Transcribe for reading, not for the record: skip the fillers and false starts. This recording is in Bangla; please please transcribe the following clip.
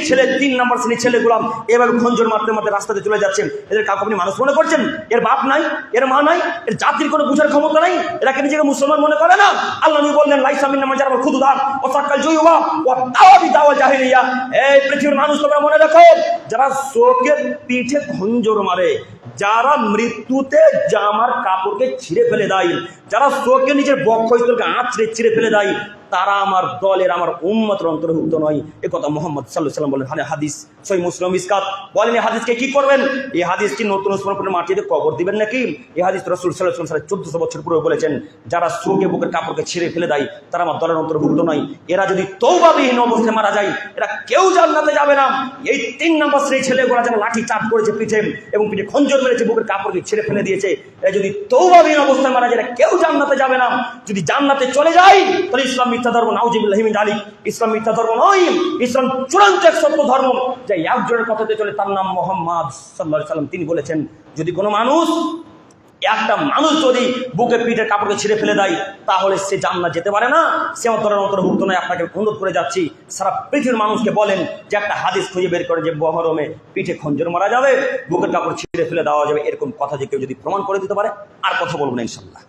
ছেলে 3 নম্বর শ্রেণীর ছেলেগুলো এভাবে খঞ্জর মারতে মারতে রাস্তাতে চলে যাচ্ছেন, এদের কাউকে আপনি মানুষ মনে করছেন? এর বাপ নাই, এর মা নাই, এর জাতির কোনো বুঝার ক্ষমতা নাই, এরাকে নিজেকে মুসলমান মনে করে না? আল্লাহ নবী বললেন লাইসা মিন্না মান জারাবা খুদুদার ওয়া সাক্কাল জুয়ুবা ওয়া দাওয়াবি দাওয়া জাহিলিয়া। এই পৃথিবীর মানুষ তোমরা মনে রাখো, যারা চোখের পিঠে খঞ্জর মারে, যারা মৃত্যুতে জামার কাপড়কে ছিঁড়ে ফেলে দেয়, যারা চোখে নিজের বক্ষস্থলকে আঁচড়ে ছিঁড়ে ফেলে দেয়, তারা আমার দলের, আমার উম্মতের অন্তর্ভুক্ত নয়। এ কথা মুহাম্মদ সাল্লাল্লাহু আলাইহি ওয়াসাল্লাম বলেন। হাদিস সহিহ মুসলিম মিসকাত। বলেন এই হাদিসকে কি করবেন? এই হাদিসটি নতুন ওসমানপুরের মাটিতে কবর দিবেন নাকি? এই হাদিস রাসূল সাল্লাল্লাহু আলাইহি ওয়াসাল্লাম 1400 বছর পূর্বে বলেছেন, যারা চোখে বুকের কাপড়কে ছিঁড়ে ফেলে দেয় তারা আমার দলের অন্তর্ভুক্ত নয়। এরা যদি তওবাবিহীন অবস্থায় মারা যায়, এরা কেউ জান্নাতে যাবে না। এই 3 নম্বর শ্রেণীর ছেলেগুলো যারা লাঠি চাপ করেছে পিঠে এবং পিঠে খঞ্জর মেরেছে, বুকের কাপড়কে ছিঁড়ে ফেলে দিয়েছে, এরা যদি তওবাবিহীন অবস্থায় মারা যায়, এরা কেউ জান্নাতে যাবে না। যদি জান্নাতে চলে যায় তাহলে ইসলাম মিথ্যা ধর্ম, নাউজুবিল্লাহি মিন যালিক। ইসলাম মিথ্যা ধর্ম নয়, ইসলাম চূড়ান্ত এক সত্য ধর্ম, যে একজনের কথাতে চলে, তার নাম মুহাম্মদ সাল্লাল্লাহু আলাইহি ওয়াসাল্লাম। তিনি বলেছেন, যদি কোনো মানুষ, একটা মানুষ যদি বুকে পিঠের কাপড়কে ছিঁড়ে ফেলে দেয়, তাহলে সে জান্নাত যেতে পারে না, সে আমার দলের অন্তর্ভুক্ত নয়। আপনাকে অনুরোধ করে যাচ্ছি, সারা পৃথিবীর মানুষকে বলেন যে একটা হাদিস খুঁজে বের করে যে মহরমে পিঠে খঞ্জর মারা যাবে, বুকের কাপড় ছিঁড়ে ফেলে দেওয়া যাবে, এরকম কথা যে কেউ যদি প্রমাণ করে দিতে পারে, আর কথা বলবো না ইনশাআল্লাহ।